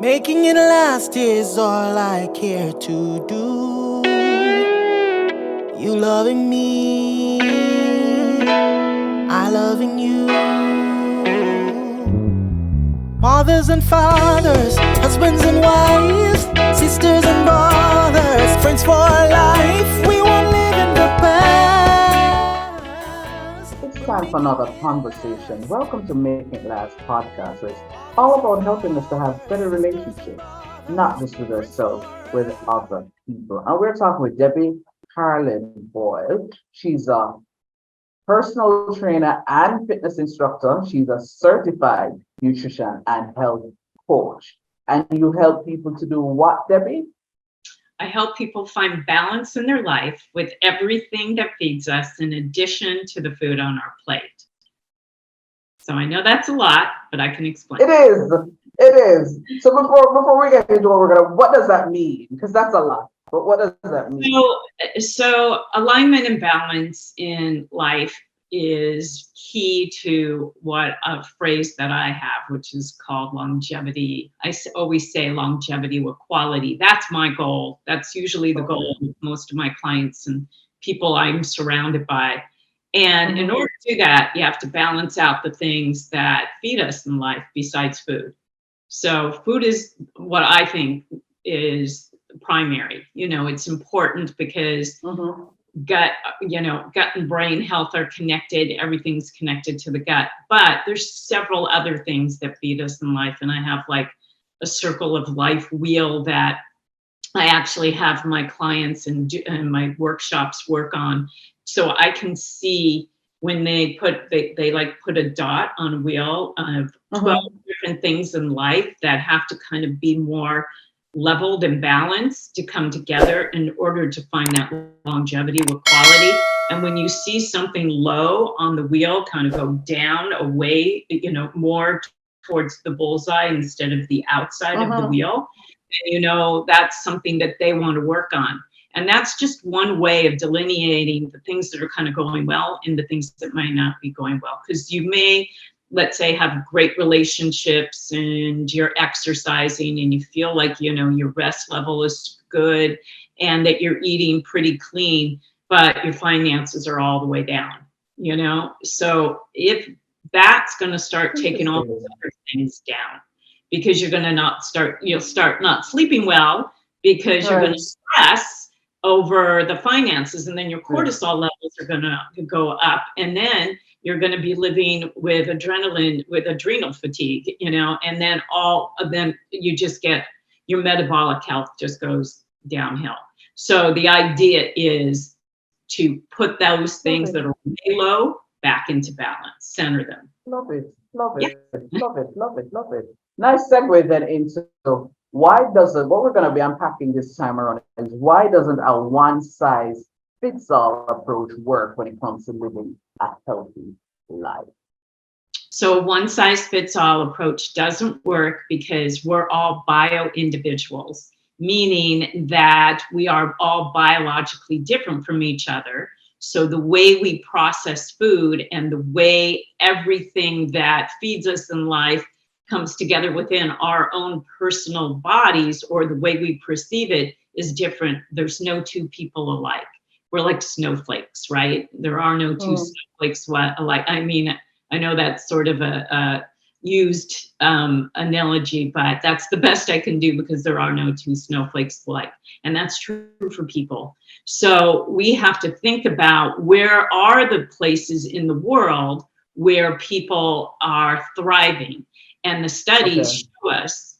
Making it last is all I care to do. You loving me, I loving you. Mothers and fathers, husbands and wives, sisters and brothers, friends for life. We won't live in the past. It's time for another conversation. Welcome to Making It Last podcast, where it's all about helping us to have better relationships, not just with ourselves, with other people. And we're talking with Debbie Carlin Boyle. She's a personal trainer and fitness instructor. She's a certified nutrition and health coach. And you help people to do what, Debbie? I help people find balance in their life with everything that feeds us in addition to the food on our plate. So I know that's a lot, but I can explain. It is. It is. So before we get into what does that mean? Because that's a lot. But what does that mean? So alignment and balance in life is key to what a phrase that I have, which is called longevity. I always say longevity with quality. That's my goal. That's usually the goal of most of my clients and people I'm surrounded by. And in order to do that, you have to balance out the things that feed us in life besides food. So food is what I think is primary. It's important because gut and brain health are connected. Everything's connected to the gut, but there's several other things that feed us in life. And I have like a circle of life wheel that I actually have my clients and my workshops work on, so I can see when they put a dot on a wheel of 12 different things in life that have to kind of be more leveled and balanced to come together in order to find that longevity with quality. And when you see something low on the wheel kind of go down away, more towards the bullseye instead of the outside of the wheel, and that's something that they want to work on. And that's just one way of delineating the things that are kind of going well and the things that might not be going well. Because you may, let's say, have great relationships and you're exercising and you feel like, your rest level is good and that you're eating pretty clean, but your finances are all the way down, So if that's going to start taking all those other things down, because you'll start not sleeping well because you're going to stress over the finances, and then your cortisol levels are going to go up, and then you're going to be living with adrenal fatigue, and then you just get your metabolic health just goes downhill. So the idea is to put those things that are way low back into balance, center them. Love it, love it, love it, love it, love it. Nice segue then into what we're going to be unpacking this time around is why doesn't a one size fits all approach work when it comes to living a healthy life? So a one size fits all approach doesn't work because we're all bio individuals, meaning that we are all biologically different from each other. So the way we process food and the way everything that feeds us in life comes together within our own personal bodies, or the way we perceive it, is different. There's no two people alike. We're like snowflakes, right? There are no two snowflakes alike. I mean, I know that's sort of a used analogy, but that's the best I can do because there are no two snowflakes alike. And that's true for people. So we have to think about where are the places in the world where people are thriving. And the studies show us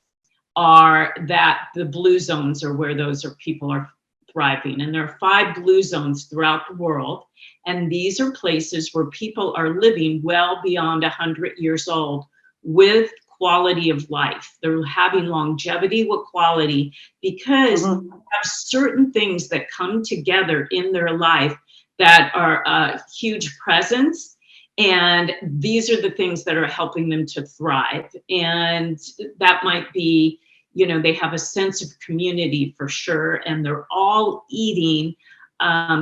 are that the blue zones are where people are thriving. And there are 5 blue zones throughout the world. And these are places where people are living well beyond 100 years old with quality of life. They're having longevity with quality because they have certain things that come together in their life that are a huge presence. And these are the things that are helping them to thrive. And that might be, they have a sense of community for sure. And they're all eating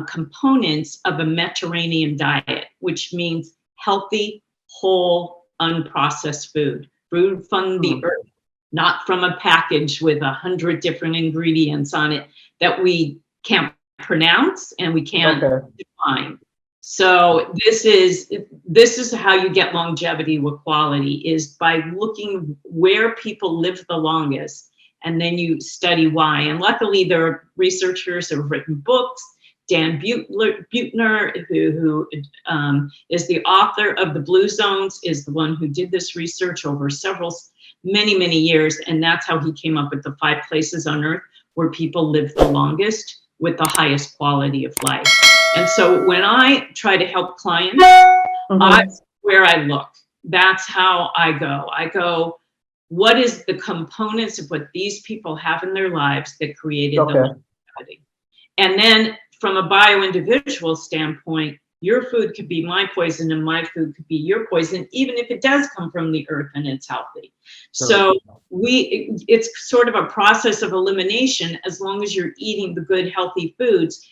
components of a Mediterranean diet, which means healthy, whole, unprocessed food from the earth. not from a package with 100 different ingredients on it that we can't pronounce and we can't define. So this is how you get longevity with quality, is by looking where people live the longest, and then you study why. And luckily, there are researchers who have written books. Dan Buettner, who is the author of The Blue Zones, is the one who did this research over many years, and that's how he came up with the 5 places on Earth where people live the longest with the highest quality of life. And so when I try to help clients, that's where I look. That's how I go. I go, what is the components of what these people have in their lives that created the longevity? And then from a bio-individual standpoint, your food could be my poison and my food could be your poison, even if it does come from the earth and it's healthy. So it's sort of a process of elimination as long as you're eating the good, healthy foods.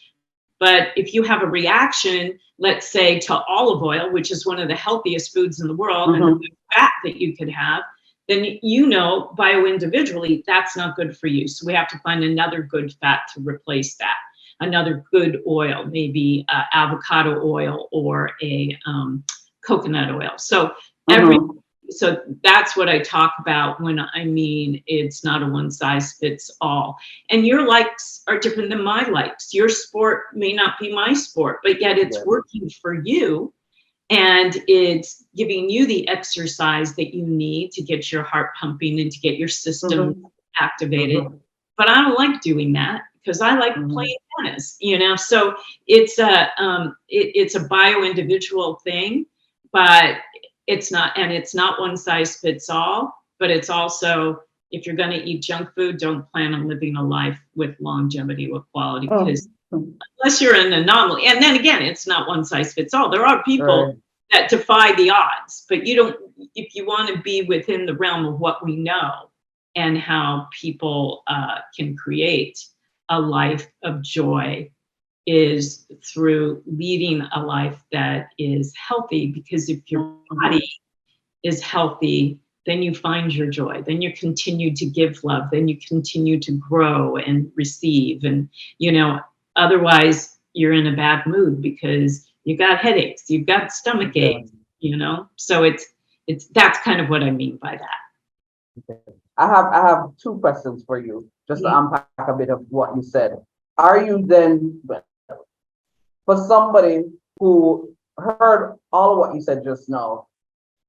But if you have a reaction, let's say to olive oil, which is one of the healthiest foods in the world, and the fat that you could have, then you know bio-individually that's not good for you. So we have to find another good fat to replace that, another good oil, maybe avocado oil or a coconut oil. So so that's what I talk about when I mean it's not a one size fits all. And your likes are different than my likes. Your sport may not be my sport, but yet it's working for you. And it's giving you the exercise that you need to get your heart pumping and to get your system activated. But I don't like doing that because I like playing tennis, you know? So it's a bio-individual thing, but it's not one size fits all, but it's also, if you're going to eat junk food, don't plan on living a life with longevity, with quality, because unless you're an anomaly. And then again, it's not one size fits all. There are people that defy the odds, but if you want to be within the realm of what we know and how people can create a life of joy, is through leading a life that is healthy. Because if your body is healthy, then you find your joy, then you continue to give love, then you continue to grow and receive. And, you know, otherwise you're in a bad mood because you got headaches, you've got stomach aches, you know? So that's kind of what I mean by that. I have 2 questions for you, just to unpack a bit of what you said. Are you then, for somebody who heard all of what you said just now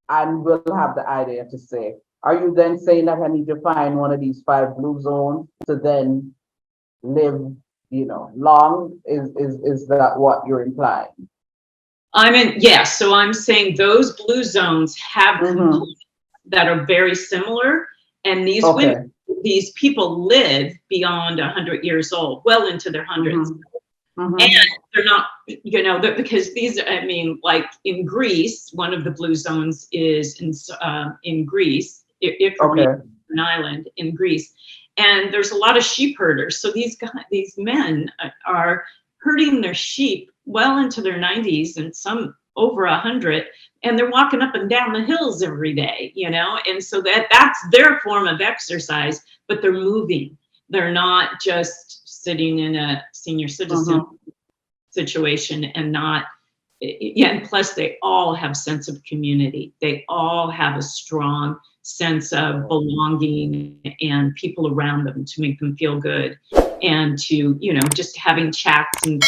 and will have the idea to say, are you then saying that I need to find one of these 5 blue zones to then live, you know, long? Is that what you're implying? Yes. So I'm saying those blue zones have components that are very similar, and these people live beyond 100 years old, well into their hundreds. And they're not, you know, because like in Greece, one of the blue zones is in Greece, an island in Greece, and there's a lot of sheep herders. So these men are herding their sheep well into their 90s and some over 100, and they're walking up and down the hills every day, you know, and so that's their form of exercise, but they're moving. They're not just sitting in a senior citizen situation and and plus they all have sense of community. They all have a strong sense of belonging and people around them to make them feel good, and to, you know, just having chats and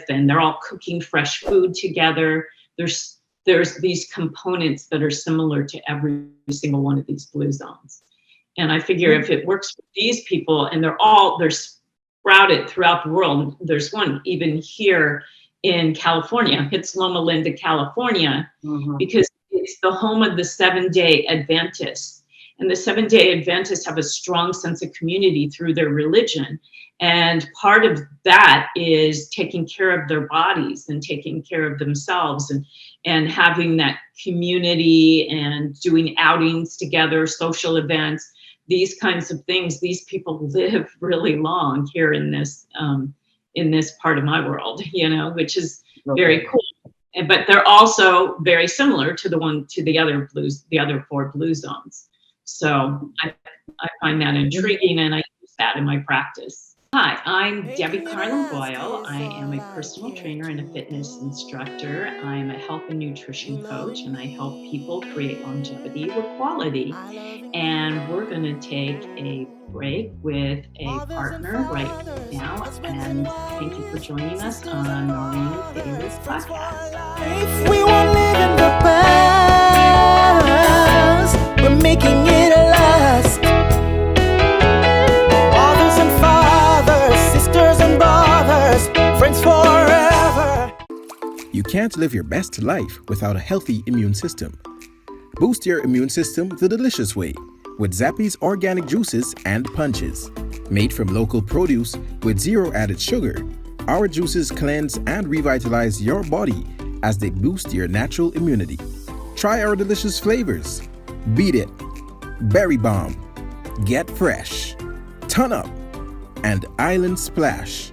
and they're all cooking fresh food together. There's these components that are similar to every single one of these blue zones. And I figure if it works for these people, and they're sprouted throughout the world. There's one even here in California. It's Loma Linda, California, because it's the home of the 7-day Adventists. And the 7-day Adventists have a strong sense of community through their religion. And part of that is taking care of their bodies and taking care of themselves, and having that community and doing outings together, social events, these kinds of things. These people live really long here in this part of my world, you know, which is very cool. But they're also very similar to the other 4 blue zones. So I find that intriguing, and I use that in my practice. Hi, I'm Debbie Carlin Boyle. I am a personal trainer and a fitness instructor. I'm a health and nutrition coach, and I help people create longevity with quality. And we're going to take a break with a partner right now. And thank you for joining us on Noreen and Taylor's podcast. If we won't live in the past, we're making it last. Mothers and fathers, sisters and brothers, friends forever. You can't live your best life without a healthy immune system. Boost your immune system the delicious way with Zappy's organic juices and punches. Made from local produce with zero added sugar, our juices cleanse and revitalize your body as they boost your natural immunity. Try our delicious flavors: Beat It, Berry Bomb, Get Fresh, Ton Up, and Island Splash.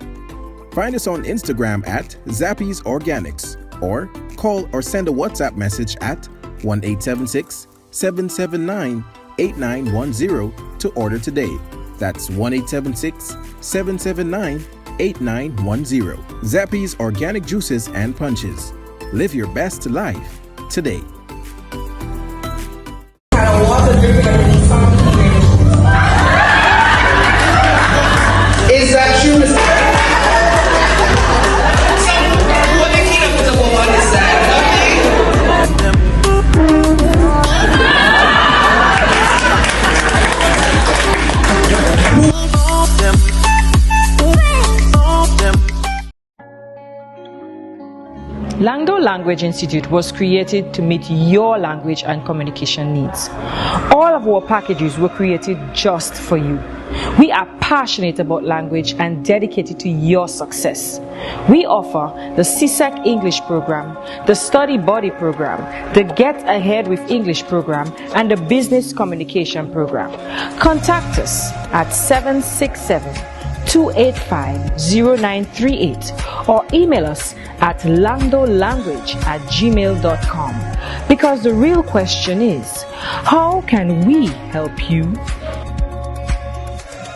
Find us on Instagram at Zappy's Organics, or call or send a WhatsApp message at 1-876-779-8910 to order today. That's 1-876-779-8910. Zappy's Organic Juices and Punches. Live your best life today. Is that true? What the key with the woman is that? Langdo Language Institute was created to meet your language and communication needs. All of our packages were created just for you. We are passionate about language and dedicated to your success. We offer the CSEC English program, the Study Buddy program, the Get Ahead with English program, and the Business Communication program. Contact us at 767-285-0938 or email us at landolanguage@gmail.com, because the real question is, how can we help you?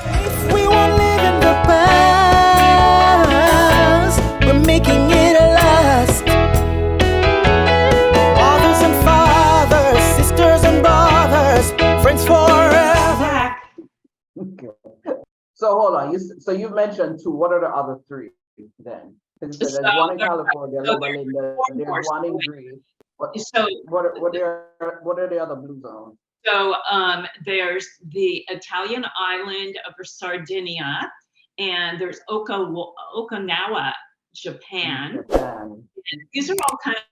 If we won't live in the past, we're making it last. Mothers and fathers, sisters and brothers, friends forever. Okay. So hold on. So you mentioned two. What are the other three then? Because there's one in California, Loma Linda, there's one in Greece. What are the other blue zones? So there's the Italian island of Sardinia, and there's Okinawa, Japan. And these are all kind of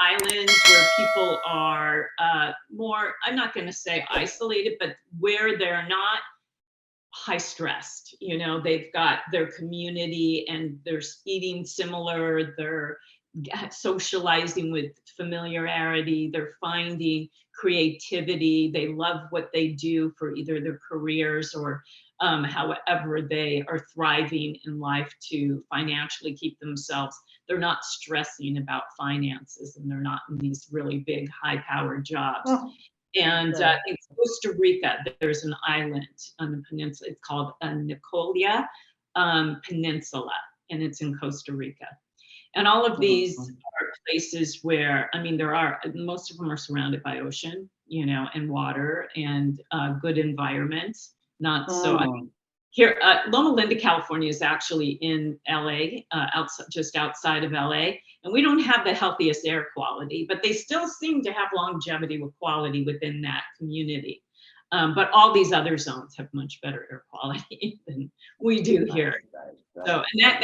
islands where people are more, I'm not going to say isolated, but where they're not high stressed. You know, they've got their community and they're eating similar, they're socializing with familiarity, they're finding creativity, they love what they do for either their careers or however they are thriving in life to financially keep themselves. They're not stressing about finances, and they're not in these really big high-powered jobs. And in Costa Rica, there's an island on the peninsula. It's called Nicolia Peninsula, and it's in Costa Rica. And all of these are places where, I mean, most of them are surrounded by ocean, you know, and water and good environment. Not so, I mean, here, Loma Linda, California is actually in LA, just outside of LA. And we don't have the healthiest air quality, but they still seem to have longevity with quality within that community. But all these other zones have much better air quality than we do here. So, and that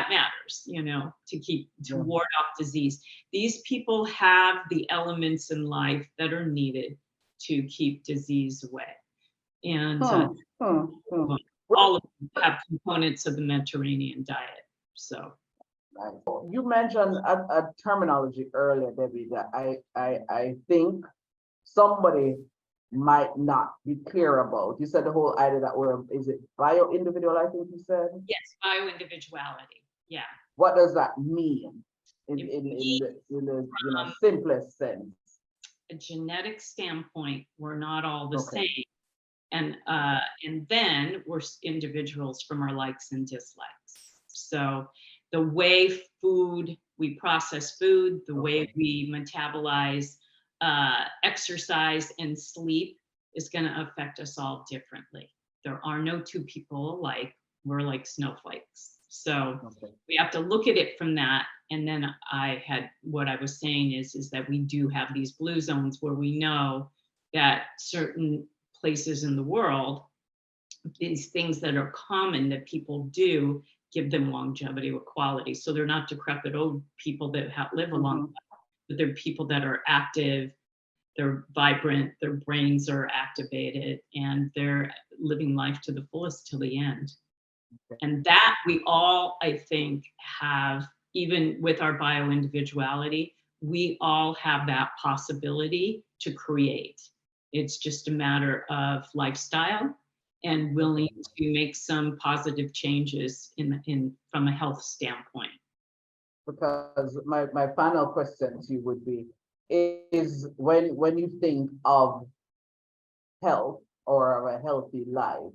matters, you know, to ward off disease. These people have the elements in life that are needed to keep disease away. And all of them have components of the Mediterranean diet. So. You mentioned a terminology earlier, Debbie, that I think somebody might not be clear about. You said the whole idea that is it bio-individual, I think you said? Yes, bio-individuality, yeah. What does that mean in the simplest sense? a genetic standpoint, we're not all the Okay. same. And then we're individuals from our likes and dislikes. So the way we process food, the way Okay. we metabolize, exercise, and sleep is going to affect us all differently. There are no two people alike. We're like snowflakes. So Okay. we have to look at it from that. And then what I was saying is that we do have these blue zones where we know that certain places in the world, these things that are common that people do give them longevity or quality. So they're not decrepit old people that live a long life, but they're people that are active, they're vibrant, their brains are activated, and they're living life to the fullest till the end. And that we all, I think, have, even with our bio-individuality, we all have that possibility to create. It's just a matter of lifestyle and willing to make some positive changes from a health standpoint. Because my final question to you would be, is when you think of health or a healthy life,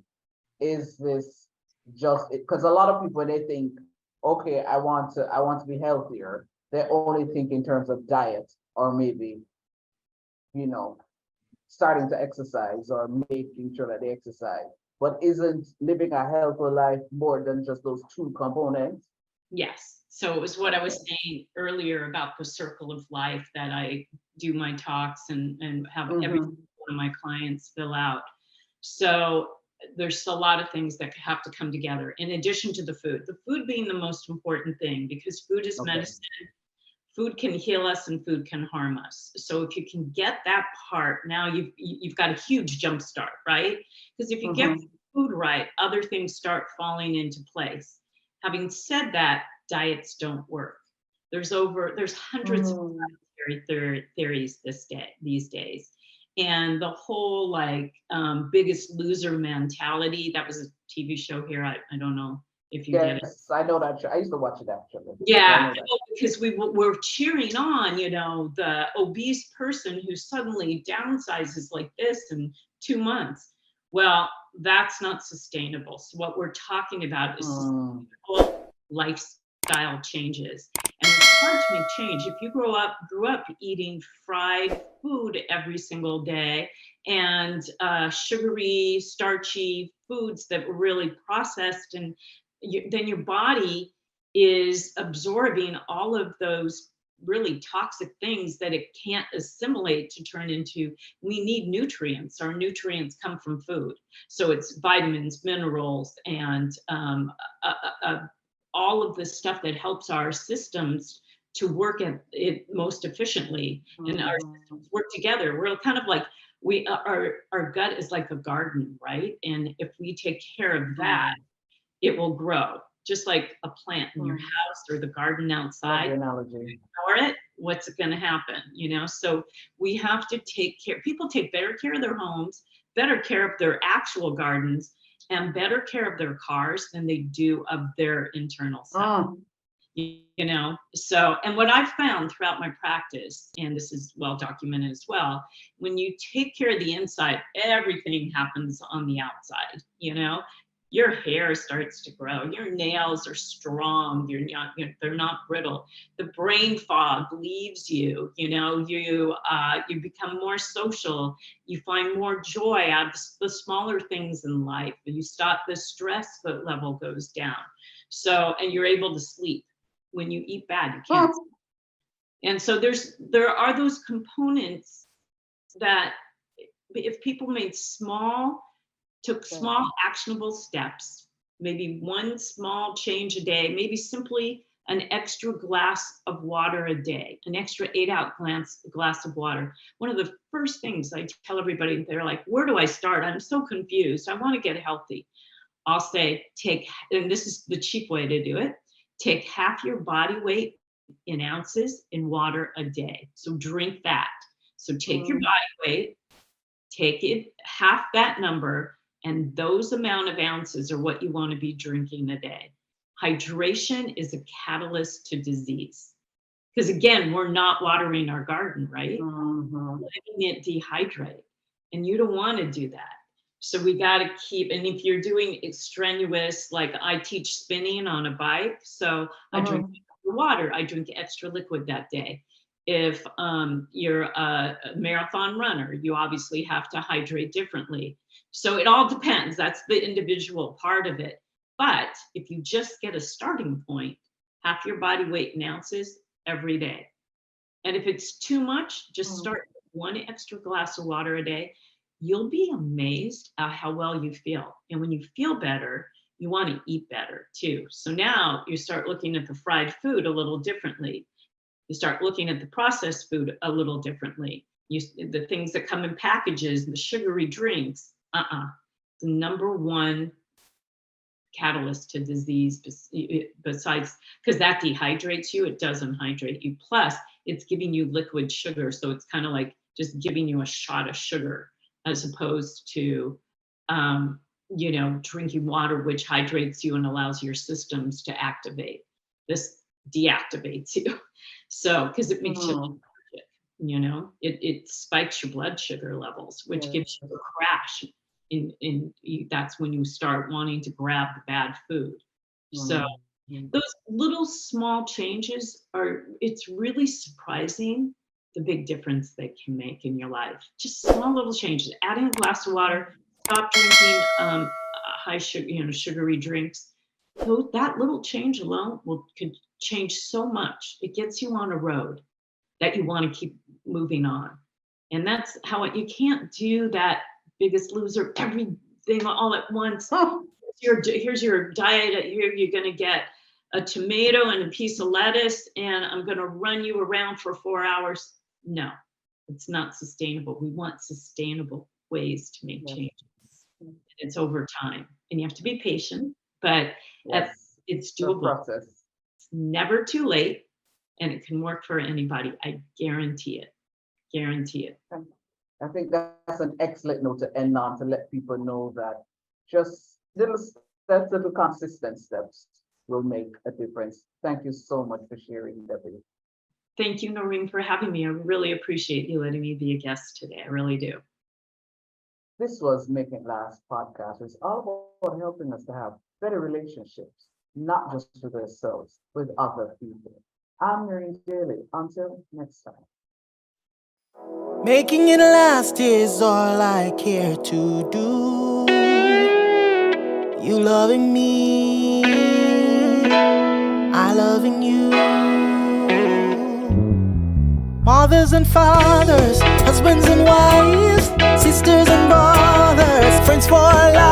is this just because a lot of people, they think, okay, I want to be healthier, they only think in terms of diet, or maybe, you know, starting to exercise or making sure that they exercise. But isn't living a healthy life more than just those two components? Yes. So it was what I was saying earlier about the circle of life that I do my talks and have every one of my clients fill out. So there's a lot of things that have to come together in addition to the food being the most important thing, because food is medicine. Food can heal us and food can harm us. So if you can get that part, now you've got a huge jump start, right? Because if you get food right, other things start falling into place. Having said that, diets don't work. There's hundreds of dietary theories these days. And the whole Biggest Loser mentality, that was a TV show here. I don't know if you get it. Yes, I know that. I used to watch it actually. Yeah, because we're cheering on, the obese person who suddenly downsizes like this in 2 months. Well, that's not sustainable. So what we're talking about is sustainable lifestyle changes. And it's hard to make change. If you grew up eating fried food every single day and sugary, starchy foods that were really processed, and then your body is absorbing all of those really toxic things that it can't assimilate to turn into. We need nutrients. Our nutrients come from food. So it's vitamins, minerals, and all of the stuff that helps our systems to work at it most efficiently. And our systems work together. We're kind of like, our gut is like a garden, right? And if we take care of that, it will grow. Just like a plant in your house or the garden outside. Ignore it, what's going to happen? So we have to take care. People take better care of their homes, better care of their actual gardens, and better care of their cars than they do of their internal self. So, and what I've found throughout my practice, and this is well documented as well, when you take care of the inside, everything happens on the outside. Your hair starts to grow, your nails are strong, they're not brittle. The brain fog leaves you, you become more social, you find more joy out of the smaller things in life. You stop, the stress level goes down. So, and you're able to sleep. When you eat bad, you can't sleep. And so there are those components that if people took small actionable steps, maybe one small change a day, maybe simply an extra glass of water a day, an extra 8-ounce glass of water. One of the first things I tell everybody, they're like, where do I start? I'm so confused. I want to get healthy. I'll say, and this is the cheap way to do it, take half your body weight in ounces in water a day. So drink that. So take your body weight, take it half that number, and those amount of ounces are what you want to be drinking a day. Hydration is a catalyst to disease. Because again, we're not watering our garden, right? Mhm. Letting it dehydrate. And you don't want to do that. So we got to keep, and if you're doing strenuous, like I teach spinning on a bike, so I drink water, I drink extra liquid that day. If you're a marathon runner, you obviously have to hydrate differently. So it all depends. That's the individual part of it. But if you just get a starting point, half your body weight in ounces every day. And if it's too much, just start with one extra glass of water a day. You'll be amazed at how well you feel. And when you feel better, you want to eat better too. So now you start looking at the fried food a little differently. You start looking at the processed food a little differently. The things that come in packages, the sugary drinks, the number one catalyst to disease besides, because that dehydrates you, it doesn't hydrate you. Plus, it's giving you liquid sugar. So it's kind of like just giving you a shot of sugar as opposed to, drinking water, which hydrates you and allows your systems to activate. This deactivates you. So, because it makes you lethargic, it spikes your blood sugar levels, which gives you a crash. That's when you start wanting to grab the bad food. So those little small changes it's really surprising the big difference they can make in your life. Just small little changes, adding a glass of water, stop drinking high sugar, sugary drinks. That little change alone could change so much. It gets you on a road that you want to keep moving on. And that's how you can't do that Biggest Loser, everything all at once. Here's your diet. Here you're going to get a tomato and a piece of lettuce, and I'm going to run you around for 4 hours. No, it's not sustainable. We want sustainable ways to make changes. It's over time, and you have to be patient, but it's doable. It's never too late, and it can work for anybody. I guarantee it. Guarantee it. I think that's an excellent note to end on, to let people know that just little steps, little consistent steps will make a difference. Thank you so much for sharing, Debbie. Thank you, Noreen, for having me. I really appreciate you letting me be a guest today. I really do. This was Make It Last podcast. It's all about helping us to have better relationships, not just with ourselves, with other people. I'm Noreen Daly. Until next time. Making it last is all I care to do. You loving me, I loving you. Mothers and fathers, husbands and wives, sisters and brothers, friends for life.